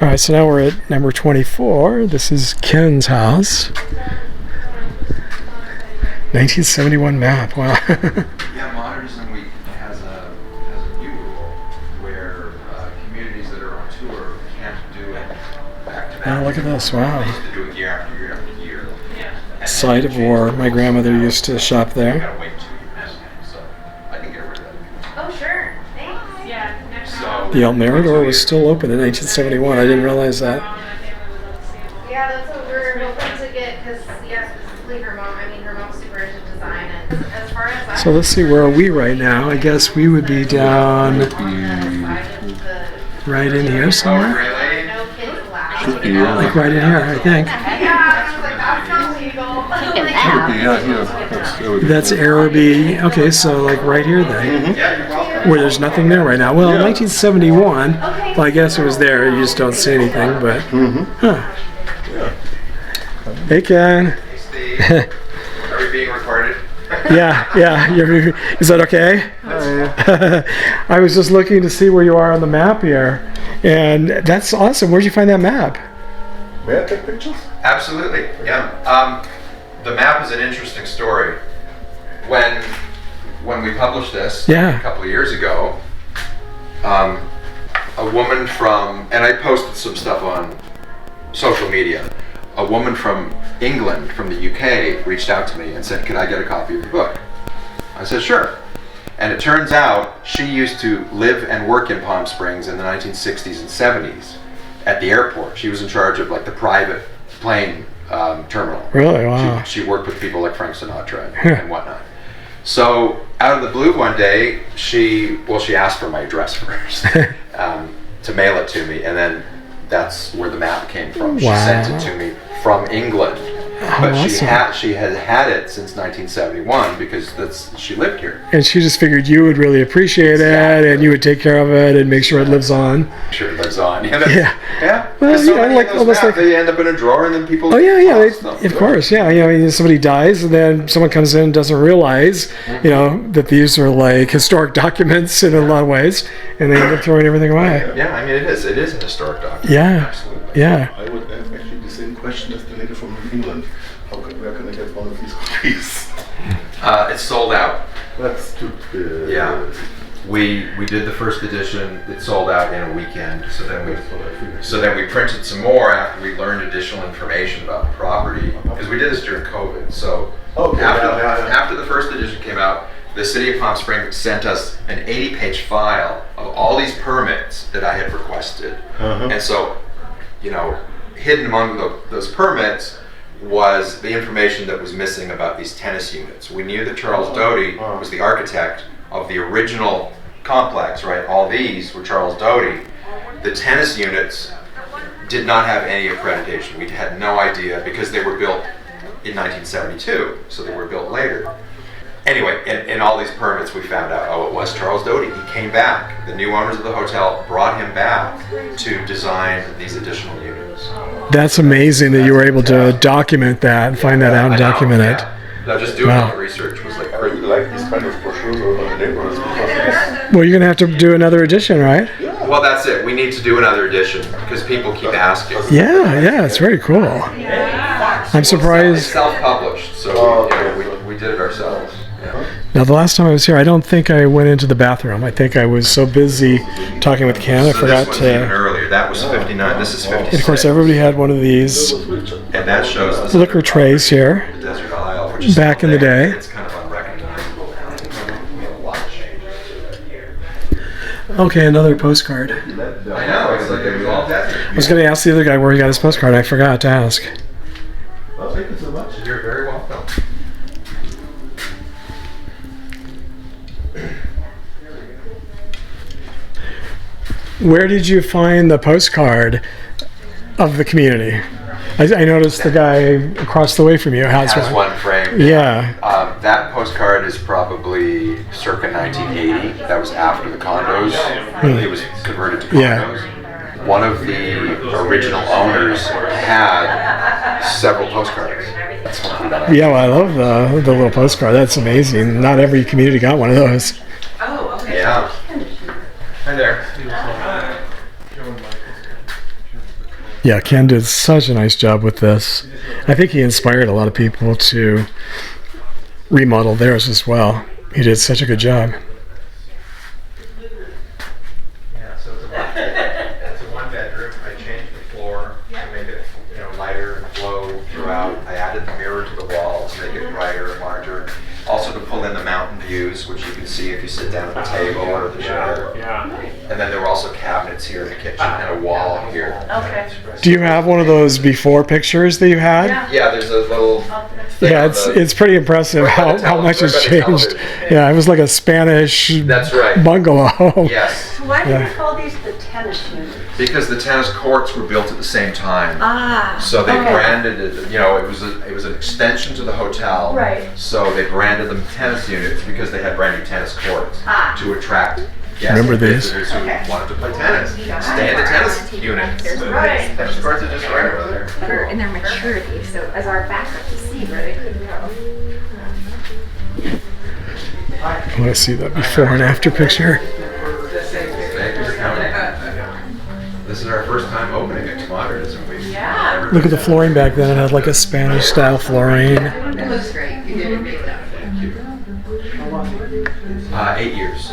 All right, so now we're at number 24. This is Ken's house. 1971 map. Wow. Yeah, Modernism Week has a new rule where communities that are on tour can't do it back to back. Oh, look at this! Wow. They used to do it year after year after year. Yeah. Site of war. My grandmother used to shop You there. gotta wait 2 years, so I can get rid of that. Oh, sure. Thanks. Yeah. So The El Mirador was still open in 1971. I didn't realize that. Yeah, that's what we're hoping to get, because, yeah, specifically her mom's super into design, and as far as So let's see, where are we right now? I guess we would be down right in here Oh, somewhere. really? no kids allowed. Like right in here, I think. Yeah, I was like, that's not legal. That's Araby. Okay, so like right here then. Yeah, you're welcome. Where there's nothing there right now. Well, in 1971, well, I guess it was there. You just don't see anything, but. Huh. Hey, Ken. Hey, Steve. Are we being recorded? Yeah. Is that okay? I was just looking to see where you are on the map here, and that's awesome. Where'd you find that map? May I take pictures? Absolutely, yeah. The map is an interesting story. When we published this Yeah. a couple of years ago, a woman from, and I posted some stuff on social media, a woman from England, from the UK, reached out to me and said, could I get a copy of your book? I said, sure. And it turns out she used to live and work in Palm Springs in the 1960s and 70s at the airport. She was in charge of like the private plane terminal. Really? Wow. She worked with people like Frank Sinatra and whatnot. So out of the blue one day, she asked for my address first to mail it to me, and then that's where the map came from. She sent it to me from England, but awesome. she had had it since 1971 because she lived here. And she just figured you would really appreciate it, and you would take care of it and make sure it lives on. Sure, it lives on. Yeah. Yeah. Well, So you know, many like of those almost maps, like. they end up in a drawer, and then people. Oh yeah, toss them. of course, yeah. You know, somebody dies, and then someone comes in and doesn't realize, you know, that these are like historic documents in a lot of ways, and they end up throwing everything away. Yeah, I mean it is. It is a historic document. Yeah. Absolutely. Yeah. I would have actually the same question as the lady from England. Where can I get one of these copies? It's sold out. That's too bad. Yeah. We did the first edition. It sold out in a weekend. So then we printed some more after we learned additional information about the property, because we did this during COVID. So after the first edition came out, the city of Palm Springs sent us an 80-page file of all these permits that I had requested. And so, you know, hidden among those permits was the information that was missing about these tennis units. We knew that Charles Doty was the architect of the original complex, right? All these were Charles Doty. The tennis units did not have any accreditation. We had no idea because they were built in 1972, so they were built later. Anyway, in all these permits we found out, oh, it was Charles Doty. He came back. The new owners of the hotel brought him back to design these additional units. That's amazing that you were able to document that and find that out and document it. No, just doing all the research was like I really like these kind of brochures over the neighborhoods because Well, you're gonna have to do another edition, right? Well, that's it. We need to do another edition because people keep asking. Yeah, it's very cool. I'm It's surprised. self-published, so we did it ourselves. Yeah. Now, the last time I was here, I don't think I went into the bathroom. I think I was so busy talking with Ken, I So forgot this was even to. earlier. That was 59. This is 56. And of course, everybody had one of these And that shows this liquor trays here. the desert aisle, which is Back still in the there. day. It's kind of unrecognizable. We have a lot of changes. Okay, another postcard. I know. It's like it was all desert. I was going to ask the other guy where he got his postcard. I forgot to ask. well, thank you so much. You're very welcome. Where did you find the postcard of the community? I noticed the guy across the way from you has one. framed. Yeah. That postcard is probably circa 1980. That was after the condos. It was converted to condos. Yeah. One of the original owners had several postcards. Yeah, well, I love the little postcard. That's amazing. Not every community got one of those. Oh, okay. Yeah. Hi there. Yeah, Ken did such a nice job with this. I think he inspired a lot of people to remodel theirs as well. He did such a good job. Yeah, so it's a one bedroom. I changed the floor to make it, lighter and flow throughout. I added the mirror to the wall to make it brighter and larger. Also to pull in the mountain views, which you can see if you sit down at the table or the chair. And then there were also cabinets here in the kitchen and a wall here. Okay. Do you have one of those before pictures that you had? Yeah, there's a little thing Yeah, on it's pretty impressive how much has changed. Yeah, it was like a Spanish That's right. bungalow. Yes, So why do you call these the tennis units? because the tennis courts were built at the same time. So they okay. branded it, it was an extension to the hotel. Right. So they branded them tennis units because they had brand new tennis courts to attract guests Remember and these? visitors who wanted to play tennis. Stay in the tennis units. Right. Tennis courts are just right over there. That are in their maturity, so as our backup to see where they could go. I want to see that before and after picture. Thank you for coming. This is our first time opening at Modernism. Yeah. Look at the flooring back then. It had like a Spanish style flooring. It looks great. You did a great job. Thank you. 8 years.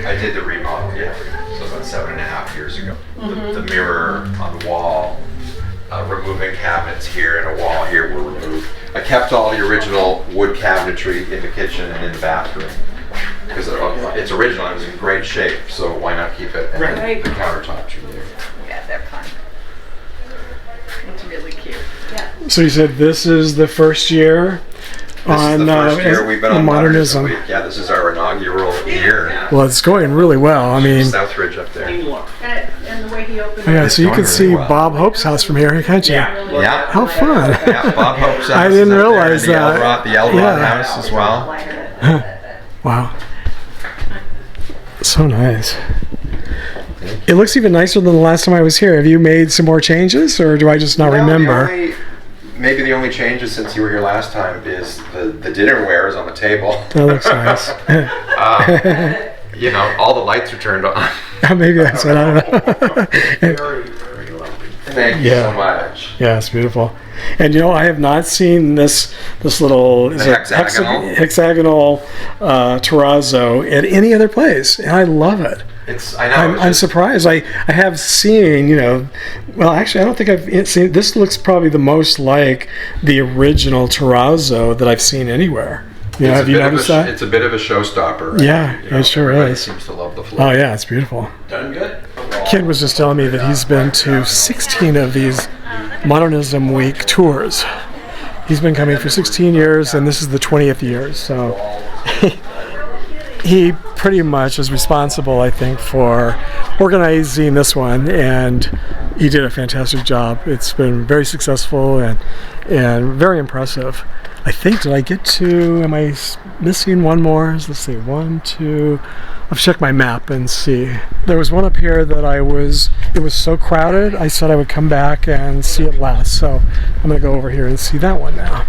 I did the remodel, so about 7.5 years ago. The mirror on the wall, removing cabinets here and a wall here were removed. I kept all the original wood cabinetry in the kitchen and in the bathroom. Because it's original, it was in great shape, so why not keep it? And Right. the countertops are new. Yeah, they're fun. It's really cute. So you said this is the first year This is the first year we've been on Modernism. Modernism. Yeah, this is our inaugural year. Well, it's going really well. I mean, Southridge up there. And the way he opened yeah. it. So you going can see really well. Bob Hope's house from here, can't you? Yeah. How fun! Yeah, Bob Hope's house I is didn't up there, realize and that. The Elrod Yeah. house as well. Wow, so nice. It looks even nicer than the last time I was here. Have you made some more changes, or do I just not remember? Maybe the only changes since you were here last time is the dinnerware is on the table. That looks nice. All the lights are turned on. Maybe that's it. I don't know. Thank you Yeah. so much. Yeah, it's beautiful. And I have not seen this little hexagonal terrazzo at any other place, and I love it. I know. I'm surprised. I have seen, well, actually, I don't think I've seen. This looks probably the most like the original terrazzo that I've seen anywhere. Have you noticed that? It's a bit of a showstopper. Yeah, it sure everybody is. Seems to love the floor. Oh yeah, it's beautiful. Done good. Kid was just telling me that he's been to 16 of these Modernism Week tours. He's been coming for 16 years, and this is the 20th year. So he pretty much is responsible, I think, for organizing this one, and he did a fantastic job. It's been very successful and very impressive. I think, did I get to, am I missing one more? Let's see, 1, 2, I'll check my map and see. There was one up here that it was so crowded, I said I would come back and see it last. So I'm gonna go over here and see that one now.